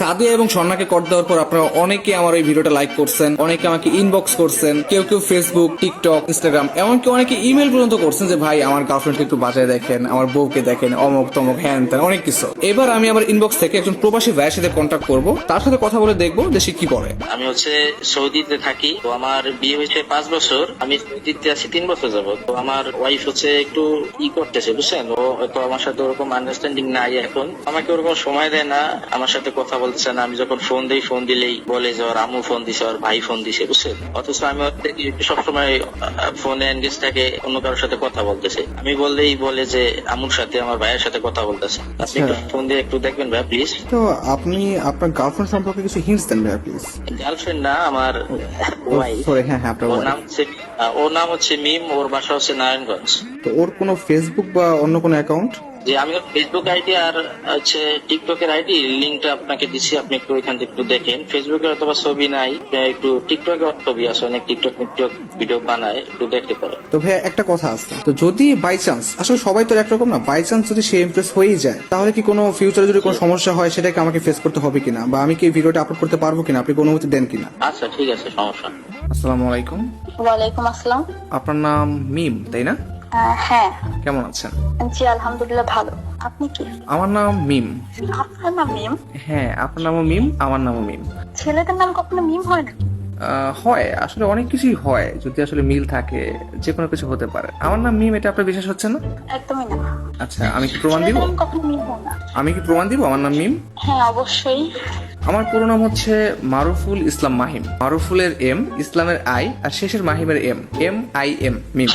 সাদিয়া এবং স্বর্ণাকে কর দেওয়ার পর আপনারা অনেকে আমার এই ভিডিওটা লাইক করছেন, অনেকে আমাকে ইনবক্স করছেন, কেউ কেউ ফেসবুক, টিকটক, ইনস্টাগ্রাম, এমনকি অনেকে ইমেল পর্যন্ত করছেন যে ভাই আমার গার্লফ্রেন্ডকে একটু বাজায় দেখেন, আমার বউকে দেখেন, অমক তমক হ্যান ত্যান অনেক কিছু। এবার আমি আমার ইনবক্স থেকে একজন প্রবাসী ভাইয়ের সাথে কন্ট্যাক্ট করব, তার সাথে কথা বলে দেখবো যে সে কি করে। আমি সৌদিতে থাকি। তো আমার বিয়ে হয়েছে 5 বছর, আমি সৌদিতে আছি 3 বছর যাবত। তো আমার ওয়াইফ একটু করতেছে, বুঝছেন, ও হয়তো আমার সাথে ওরকম আন্ডারস্ট্যান্ডিং নাই এখন, আমাকে ওরকম সময় দেয় না, আমার সাথে কথা বলতেছে না। আমি যখন ফোন দিই, ফোন দিলেই বলে যে ওর আম্মু ফোন দিছে, ওর ভাই ফোন দিছে, বুঝছেন। অথচ আমি সবসময় ফোনে এনগেজ থাকে, অন্য কারোর সাথে কথা বলতেছে। আমি বললেই বলে যে আম্মুর সাথে, আমার ভাইয়ের সাথে কথা বলতেছে। আপনি একটু ফোন দিয়ে একটু দেখবেন ভাই প্লিজ। তো আপনি আপনার গার্লফ্রেন্ড সম্পর্কে কিছু হিন্টস দেন ভাই প্লিজ। গার্লফ্রেন্ড না, আমার ওয়াইফ। সরি, হ্যাঁ হ্যাঁ, আপনার ওর নাম হচ্ছে মিম, ওর বাসা হচ্ছে নারায়ণগঞ্জ। তো ওর কোনো ফেসবুক বা অন্য কোনো অ্যাকাউন্ট? যে আমি ওর ফেসবুক আইডি আর টিকটকের আইডি লিঙ্কটা আপনাকে দিচ্ছি, আপনি একটু ওইখান থেকে একটু দেখেন। ফেসবুকে অথবা ছবি নাই, একটু টিকটকে ছবি আছে, অনেক টিকটক ভিডিও বানায়, একটু দেখতে পারেন। তো ভাই একটা কথা আছে, তো যদি বাই চান্স, আসলে সবাই তো একরকম না, বাই চান্স যদি সে ইমপ্রেস হয়েই যায়, তাহলে কি কোনো ফিউচারে যদি কোনো সমস্যা হয় সেটাকে আমাকে ফেস করতে হবে কিনা, বা আমি কি ভিডিওটা আপলোড করতে পারবো কিনা, আপনি কোনো অনুমতি দেন কিনা? আচ্ছা ঠিক আছে, সমস্যা নেই। আসসালামু আলাইকুম। ওয়ালাইকুম আসসালাম। আপনার নাম মিম, তাই না? হ্যাঁ। কেমন আছেন? জি আলহামদুলিল্লাহ ভালো। আপনি কি? আমার নাম মিম। আপনার নাম মিম? হ্যাঁ, আপনার নামও মিম, আমার নামও মিম। ছেলেদের নাম কখনো মিম হয় না? হয়, আসলে অনেক কিছুই হয়, যদি আসলে মিল থাকে যে কোনো কিছু হতে পারে। আমার নাম মিম, এটা আপনার বিশ্বাস হচ্ছে না? একদমই না। আচ্ছা, আমি কি প্রমাণ দিব? ছেলেদের নাম কখনো মিম হয় না। আমি কি প্রমাণ দিব আমার নাম মিম? হ্যাঁ অবশ্যই। আমার পুরো নাম হচ্ছে মারুফুল ইসলাম মাহিম। মারুফুলের এম, ইসলামের আই, আর শেষের মাহিমের এম, MIM, মিম।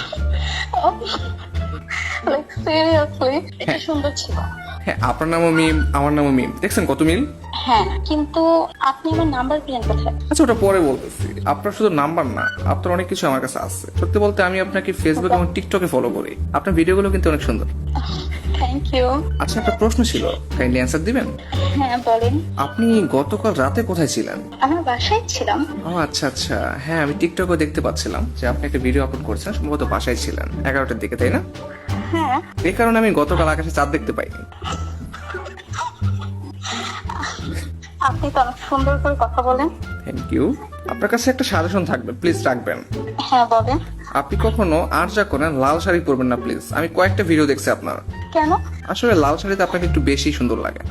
লাইক সিরিয়াসলি এটা সুন্দর ছিল। হ্যাঁ, আপনার নামও মিম, আমার নামও মিম, দেখছেন কত মিল। হ্যাঁ কিন্তু আপনি আমার নাম্বার পেলেন কোথায়? আচ্ছা, ওটা পরে বলতেছি। আপনার শুধু নাম্বার না, আপনার অনেক কিছু আমার কাছে আছে। সত্যি বলতে আমি আপনাকে ফেসবুক এবং টিকটকে ফলো করি। আপনার ভিডিওগুলো কিন্তু অনেক সুন্দর। Thank you. আচ্ছা, একটা প্রশ্ন ছিল, কাইন্ডলি অ্যান্সার দিবেন? হ্যাঁ বলেন। আপনি গতকাল রাতে কোথায় ছিলেন? আমার বাসায় ছিলাম। ও আচ্ছা আচ্ছা, হ্যাঁ আমি টিকটকে দেখতে পাচ্ছিলাম যে আপনি একটা ভিডিও আপলোড করেছেন, সম্ভবত বাসায় ছিলেন 11টার দিকে, তাই না? হ্যাঁ। এই কারণে আমি গতকাল আকাশে চাঁদ দেখতে পাইনি। আপনি তো অনেক সুন্দর করে কথা বলেন। Thank you. আপনার কাছে একটা সাজেশন থাকবে, প্লিজ রাখবেন। হ্যাঁ বলেন। আপনি কখনো আর যা করেন লাল শাড়ি পরবেন না প্লিজ। আমি কয়েকটা ভিডিও দেখছি আপনার। কেন? আসলে লাল শাড়িতে আপনাকে একটু বেশি সুন্দর লাগে।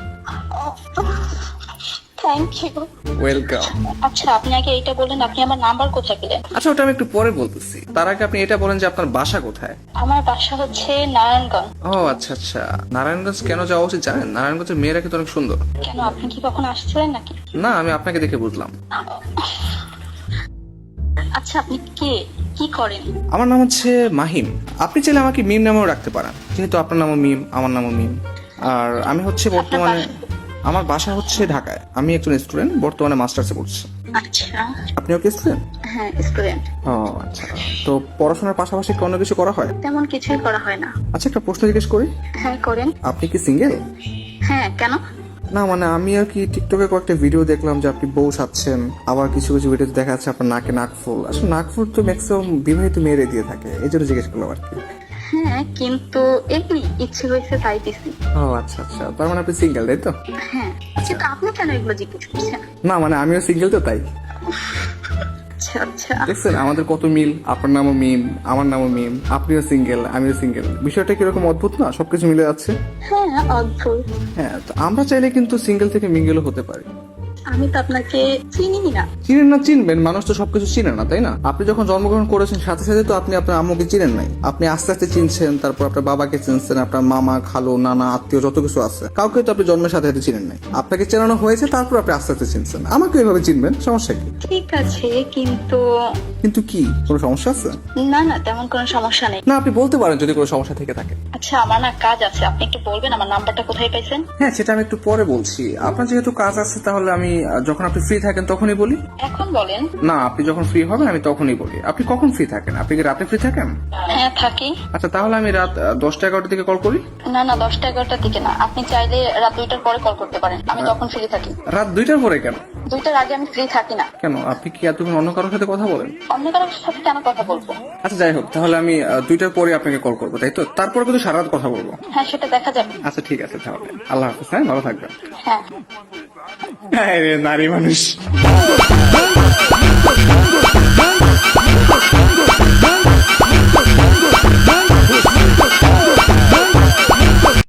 Thank you. ওয়েলকাম। আচ্ছা আপনি আগে এইটা বলেন, আপনি আমার নাম্বার কোথায় পেলেন? আচ্ছা, ওটা আমি একটু পরে বলতেছি। তার আগে আপনি এটা বলেন যে আপনার বাসা কোথায়? আমার বাসা হচ্ছে নারায়ণগঞ্জ। ও আচ্ছা আচ্ছা, নারায়ণগঞ্জ কেন যাওয়া উচিত জানেন? নারায়ণগঞ্জের মেয়েরা কিন্তু অনেক সুন্দর। কেন, আপনি কি কখনো আসছিলেন নাকি? না, আমি আপনাকে দেখে বুঝলাম। আচ্ছা আপনি কে, কি করেন? আমার নাম হচ্ছে মাহিম। আপনি চাইলে আমাকে মিম নামেও রাখতে পারেন, যেহেতু আপনার নামও মিম, আমার নামও মিম। আর আমি হচ্ছে বর্তমানে, আমার বাসা হচ্ছে ঢাকায়। আমি একজন স্টুডেন্ট, বর্তমানে মাস্টার্সে পড়ছি। আচ্ছা। আপনিও কি স্টুডেন্ট? হ্যাঁ স্টুডেন্ট। ও আচ্ছা, তো পড়াশোনার পাশাপাশি কি অন্য কিছু করা হয়? তেমন কিছুই করা হয় না। আচ্ছা, একটা প্রশ্ন জিজ্ঞেস করি। হ্যাঁ করেন। আপনি কি সিঙ্গেল? হ্যাঁ কেন? না মানে আমি আর কি টিকটকে কয়েকটা ভিডিও দেখলাম যে আপনি বউ সাচ্ছেন, আবার কিছু কিছু ভিডিওতে দেখা যাচ্ছে আপনার নাকে নাকফুল। আসলে নাকফুল তো ম্যাক্সিমাম বিবাহিত মেয়েরে দিয়ে থাকে, এই জন্য জিজ্ঞেস করলাম আর কি। হ্যাঁ কিন্তু এমনি ইচ্ছে হয়েছে তাই দিছি। ও আচ্ছা আচ্ছা, তার মানে আপনি সিঙ্গেল, তাই তো? হ্যাঁ কিন্তু আপনি কেন এগুলো জিজ্ঞেস করছেন? না মানে আমিও সিঙ্গেল তো, তাই। আচ্ছা আচ্ছা। দেখছেন আমাদের কত মিল, আপনার নামও মিম, আমার নামও মিম, আপনিও সিঙ্গেল, আমিও সিঙ্গেল। বিষয়টা কিরকম অদ্ভুত না, সবকিছু মিলে যাচ্ছে। হ্যাঁ অদ্ভুত। হ্যাঁ, তো আমরা চাইলে কিন্তু সিঙ্গেল থেকে মিঙ্গেলও হতে পারি। আমি তো আপনাকে চিনি না। চিনেন না, চিনবেন, মানুষ তো সবকিছু চিনে না, তাই না? আপনি যখন জন্মগ্রহণ করেছেন সাথে সাথে তো আপনি আপনার আম্মুকে চিনেন নাই। আপনি আস্তে আস্তে চিনছেন, তারপর আপনার বাবাকে চিনছেন, আপনার মামা, খালু, নানা, আত্মীয় যত কিছু আছে, কাউকে তো আপনি জন্মের সাথে সাথে চিনেন নাই। আপনাকে চেনানো হয়েছে, তারপর আপনি আস্তে আস্তে চিনছেন। আমাকে এইভাবে চিনবেন, সমস্যা কি? ঠিক আছে কিন্তু। কিন্তু কি, কোনো সমস্যা আছে? না না তেমন কোনো সমস্যা নেই। না, আপনি বলতে পারেন যদি কোনো সমস্যা থেকে থাকে। আচ্ছা আমার না কাজ আছে, আপনি একটু বলবেন আমার নাম্বারটা কোথায় পাইছেন? হ্যাঁ, সেটা আমি একটু পরে বলছি। আপনার যেহেতু কাজ আছে, তাহলে আমি যখন আপনি ফ্রি থাকেন তখনই বলি? এখন বলেন। না, আপনি যখন ফ্রি হবেন আমি তখনই বলি। আপনি কখন ফ্রি থাকেন? আপনি কি রাতে ফ্রি থাকেন? হ্যাঁ থাকি। আচ্ছা, তাহলে আমি রাত 10টা-11টার দিকে কল করি। না না, 10টা-11টার দিকে না, আপনি চাইলে রাত 2টার পরে কল করতে পারেন, আমি তখন ফ্রি থাকি। রাত 2টার পরে কেন? 2টার আগে আমি ফ্রি থাকি না। কেন, আপনি কি এতক্ষণ অন্য কারোর সাথে কথা বলেন? অন্য কারোর সাথে কেন কথা বলবো? আচ্ছা যাই হোক, তাহলে আমি 2টার পরে আপনাকে কল করবো, তাই তো? তারপরে কিন্তু সারা রাত কথা বলবো। হ্যাঁ সেটা দেখা যাবে। আচ্ছা ঠিক আছে, তাহলে আল্লাহ হাফেজ। হ্যাঁ, ভালো থাকবেন। হ্যাঁ। হ্যাঁ রে, নারী মানুষ।